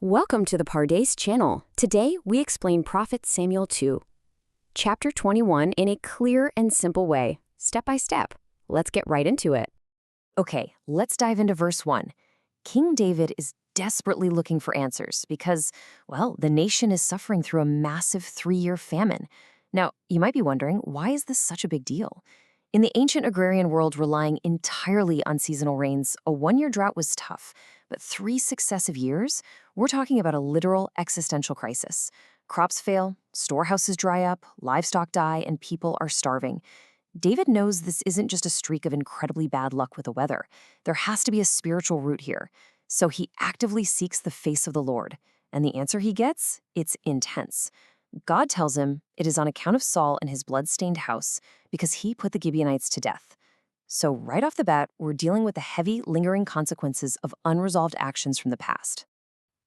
Welcome to the Pardes channel. Today, we explain Prophet Samuel 2, chapter 21 in a clear and simple way, step by step. Let's get right into it. Okay, let's dive into verse 1. King David is desperately looking for answers because, well, the nation is suffering through a massive 3-year famine. Now, you might be wondering, why is this such a big deal? In the ancient agrarian world relying entirely on seasonal rains, a 1-year drought was tough. But 3 successive years? We're talking about a literal existential crisis. Crops fail, storehouses dry up, livestock die, and people are starving. David knows this isn't just a streak of incredibly bad luck with the weather. There has to be a spiritual root here. So he actively seeks the face of the Lord. And the answer he gets? It's intense. God tells him it is on account of Saul and his blood-stained house because he put the Gibeonites to death. So right off the bat, we're dealing with the heavy, lingering consequences of unresolved actions from the past.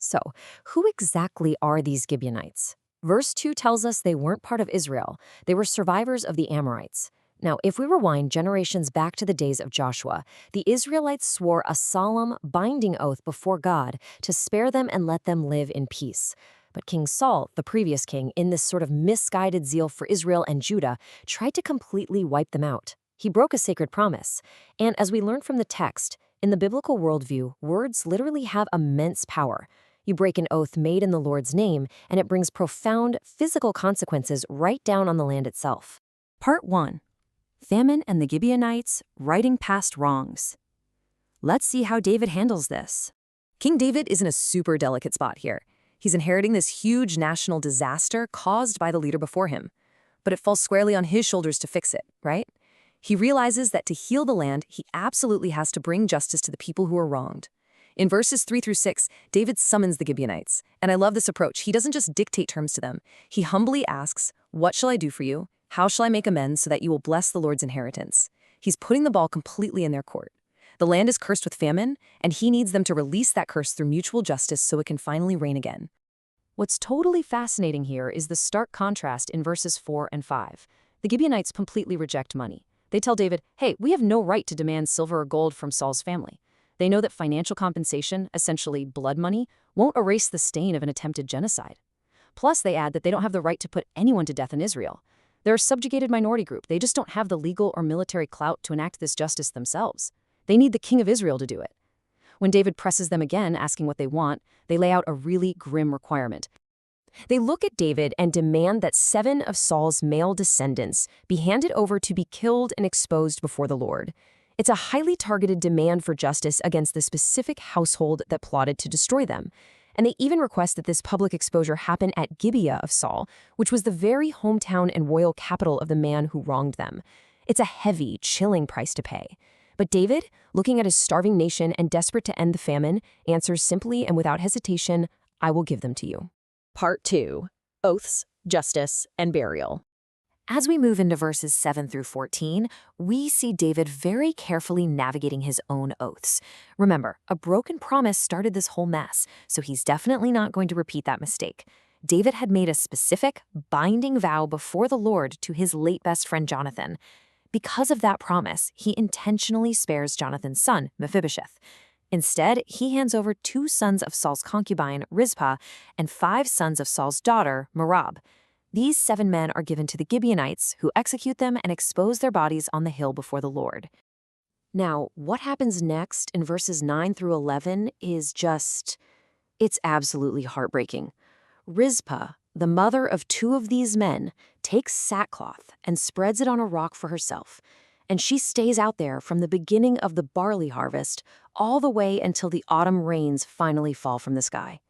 So, who exactly are these Gibeonites? Verse 2 tells us they weren't part of Israel. They were survivors of the Amorites. Now, if we rewind generations back to the days of Joshua, the Israelites swore a solemn, binding oath before God to spare them and let them live in peace. But King Saul, the previous king, in this sort of misguided zeal for Israel and Judah, tried to completely wipe them out. He broke a sacred promise. And as we learn from the text, in the biblical worldview, words literally have immense power. You break an oath made in the Lord's name, and it brings profound physical consequences right down on the land itself. Part 1. Famine and the Gibeonites, righting past wrongs. Let's see how David handles this. King David is in a super delicate spot here. He's inheriting this huge national disaster caused by the leader before him. But it falls squarely on his shoulders to fix it, right? He realizes that to heal the land, he absolutely has to bring justice to the people who are wronged. In verses 3 through 6, David summons the Gibeonites. And I love this approach. He doesn't just dictate terms to them. He humbly asks, "What shall I do for you? How shall I make amends so that you will bless the Lord's inheritance?" He's putting the ball completely in their court. The land is cursed with famine, and he needs them to release that curse through mutual justice so it can finally reign again. What's totally fascinating here is the stark contrast in verses 4 and 5. The Gibeonites completely reject money. They tell David, hey, we have no right to demand silver or gold from Saul's family. They know that financial compensation, essentially blood money, won't erase the stain of an attempted genocide. Plus, they add that they don't have the right to put anyone to death in Israel. They're a subjugated minority group. They just don't have the legal or military clout to enact this justice themselves. They need the king of Israel to do it. When David presses them again, asking what they want, they lay out a really grim requirement. They look at David and demand that 7 of Saul's male descendants be handed over to be killed and exposed before the Lord. It's a highly targeted demand for justice against the specific household that plotted to destroy them. And they even request that this public exposure happen at Gibeah of Saul, which was the very hometown and royal capital of the man who wronged them. It's a heavy, chilling price to pay. But David, looking at his starving nation and desperate to end the famine, answers simply and without hesitation, "I will give them to you." Part 2. Oaths, Justice, and Burial. As we move into verses 7 through 14, we see David very carefully navigating his own oaths. Remember, a broken promise started this whole mess, so he's definitely not going to repeat that mistake. David had made a specific, binding vow before the Lord to his late best friend Jonathan. Because of that promise, he intentionally spares Jonathan's son, Mephibosheth. Instead, he hands over 2 sons of Saul's concubine, Rizpah, and 5 sons of Saul's daughter, Merab. These 7 men are given to the Gibeonites, who execute them and expose their bodies on the hill before the Lord. Now, what happens next in verses 9 through 11 is it's absolutely heartbreaking. Rizpah, the mother of 2 of these men, takes sackcloth and spreads it on a rock for herself. And she stays out there from the beginning of the barley harvest all the way until the autumn rains finally fall from the sky.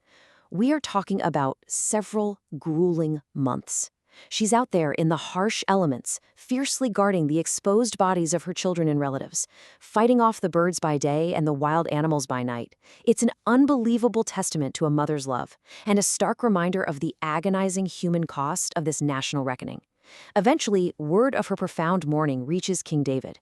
We are talking about several grueling months. She's out there in the harsh elements, fiercely guarding the exposed bodies of her children and relatives, fighting off the birds by day and the wild animals by night. It's an unbelievable testament to a mother's love, and a stark reminder of the agonizing human cost of this national reckoning. Eventually, word of her profound mourning reaches King David.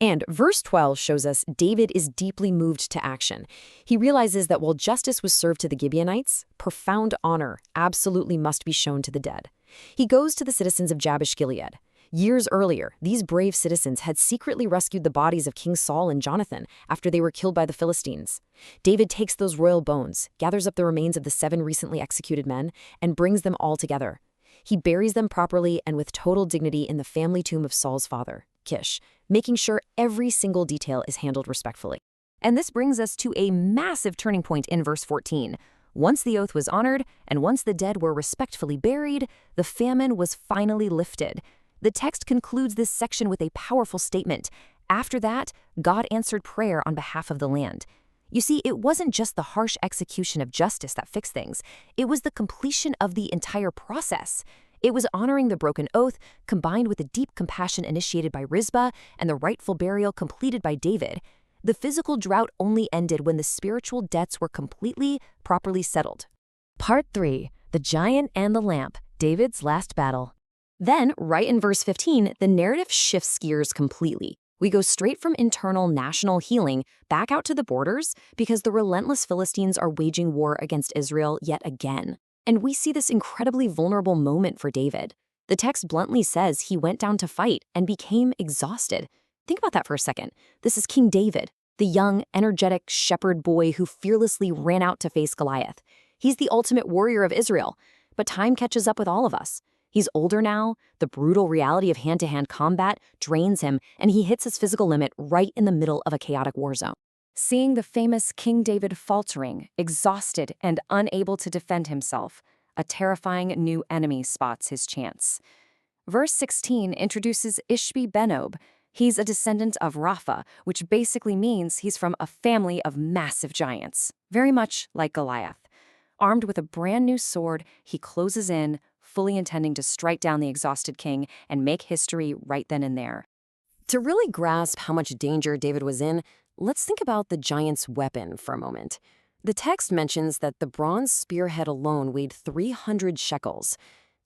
And verse 12 shows us David is deeply moved to action. He realizes that while justice was served to the Gibeonites, profound honor absolutely must be shown to the dead. He goes to the citizens of Jabesh Gilead. Years earlier, these brave citizens had secretly rescued the bodies of King Saul and Jonathan after they were killed by the Philistines. David takes those royal bones, gathers up the remains of the 7 recently executed men, and brings them all together. He buries them properly and with total dignity in the family tomb of Saul's father, Kish, making sure every single detail is handled respectfully. And this brings us to a massive turning point in verse 14. Once the oath was honored, and once the dead were respectfully buried, the famine was finally lifted. The text concludes this section with a powerful statement. After that, God answered prayer on behalf of the land. You see, it wasn't just the harsh execution of justice that fixed things. It was the completion of the entire process. It was honoring the broken oath, combined with the deep compassion initiated by Rizpah and the rightful burial completed by David. The physical drought only ended when the spiritual debts were completely, properly settled. Part 3. The Giant and the Lamp, David's Last Battle. Then, right in verse 15, the narrative shifts gears completely. We go straight from internal national healing back out to the borders because the relentless Philistines are waging war against Israel yet again. And we see this incredibly vulnerable moment for David. The text bluntly says he went down to fight and became exhausted. Think about that for a second. This is King David, the young, energetic shepherd boy who fearlessly ran out to face Goliath. He's the ultimate warrior of Israel, but time catches up with all of us. He's older now, the brutal reality of hand-to-hand combat drains him, and he hits his physical limit right in the middle of a chaotic war zone. Seeing the famous King David faltering, exhausted, and unable to defend himself, a terrifying new enemy spots his chance. Verse 16 introduces Ishbi-Benob. He's a descendant of Rapha, which basically means he's from a family of massive giants, very much like Goliath. Armed with a brand new sword, he closes in, fully intending to strike down the exhausted king and make history right then and there. To really grasp how much danger David was in, let's think about the giant's weapon for a moment. The text mentions that the bronze spearhead alone weighed 300 shekels.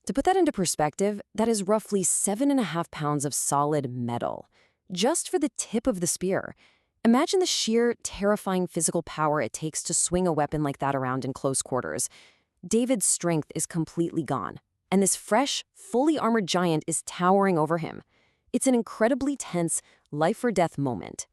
To put that into perspective, that is roughly 7.5 pounds of solid metal, just for the tip of the spear. Imagine the sheer, terrifying physical power it takes to swing a weapon like that around in close quarters. David's strength is completely gone, and this fresh, fully armored giant is towering over him. It's an incredibly tense, life-or-death moment.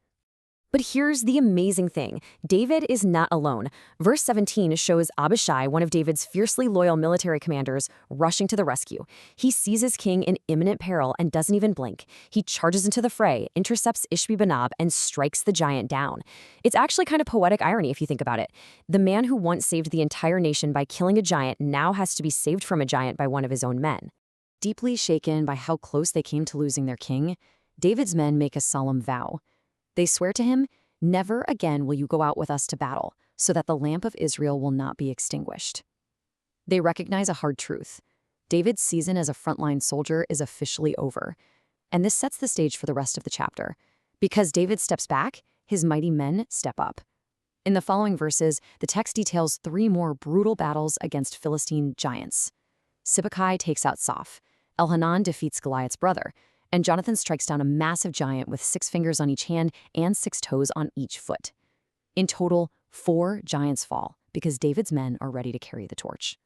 But here's the amazing thing. David is not alone. Verse 17 shows Abishai, one of David's fiercely loyal military commanders, rushing to the rescue. He sees his king in imminent peril and doesn't even blink. He charges into the fray, intercepts Ishbi-Benob, and strikes the giant down. It's actually kind of poetic irony if you think about it. The man who once saved the entire nation by killing a giant now has to be saved from a giant by one of his own men. Deeply shaken by how close they came to losing their king, David's men make a solemn vow. They swear to him, "Never again will you go out with us to battle, so that the lamp of Israel will not be extinguished." They recognize a hard truth. David's season as a frontline soldier is officially over. And this sets the stage for the rest of the chapter. Because David steps back, his mighty men step up. In the following verses, the text details 3 more brutal battles against Philistine giants. Sibbecai takes out Soph. Elhanan defeats Goliath's brother. And Jonathan strikes down a massive giant with 6 fingers on each hand and 6 toes on each foot. In total, 4 giants fall because David's men are ready to carry the torch.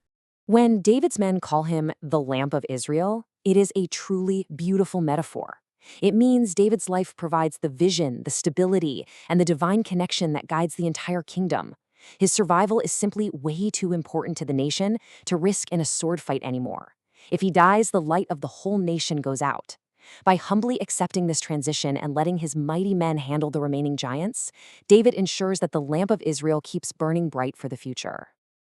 When David's men call him the Lamp of Israel, it is a truly beautiful metaphor. It means David's life provides the vision, the stability, and the divine connection that guides the entire kingdom. His survival is simply way too important to the nation to risk in a sword fight anymore. If he dies, the light of the whole nation goes out. By humbly accepting this transition and letting his mighty men handle the remaining giants, David ensures that the lamp of Israel keeps burning bright for the future.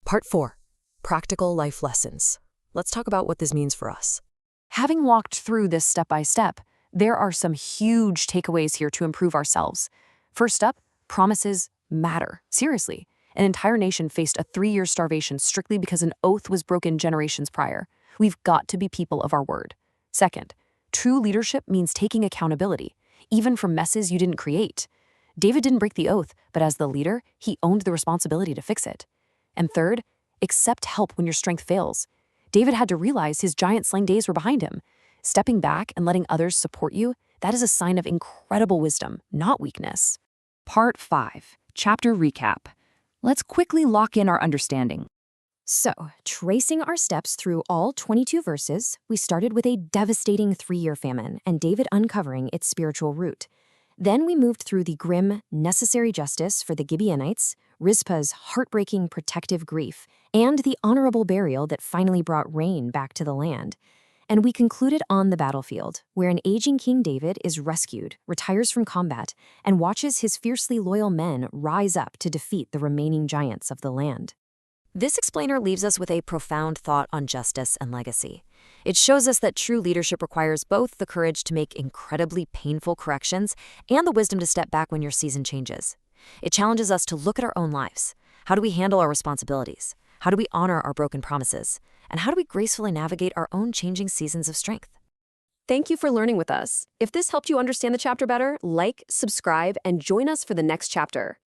Part 4. Practical life lessons. Let's talk about what this means for us. Having walked through this step by step, there are some huge takeaways here to improve ourselves. First up, promises matter. Seriously. An entire nation faced a 3-year starvation strictly because an oath was broken generations prior. We've got to be people of our word. Second, true leadership means taking accountability, even for messes you didn't create. David didn't break the oath, but as the leader, he owned the responsibility to fix it. And third, accept help when your strength fails. David had to realize his giant-slaying days were behind him. Stepping back and letting others support you, that is a sign of incredible wisdom, not weakness. Part 5. Chapter Recap. Let's quickly lock in our understanding. So, tracing our steps through all 22 verses, we started with a devastating 3-year famine and David uncovering its spiritual root. Then we moved through the grim, necessary justice for the Gibeonites, Rizpah's heartbreaking protective grief, and the honorable burial that finally brought rain back to the land. And we concluded on the battlefield, where an aging King David is rescued, retires from combat, and watches his fiercely loyal men rise up to defeat the remaining giants of the land. This explainer leaves us with a profound thought on justice and legacy. It shows us that true leadership requires both the courage to make incredibly painful corrections and the wisdom to step back when your season changes. It challenges us to look at our own lives. How do we handle our responsibilities? How do we honor our broken promises? And how do we gracefully navigate our own changing seasons of strength? Thank you for learning with us. If this helped you understand the chapter better, like, subscribe, and join us for the next chapter.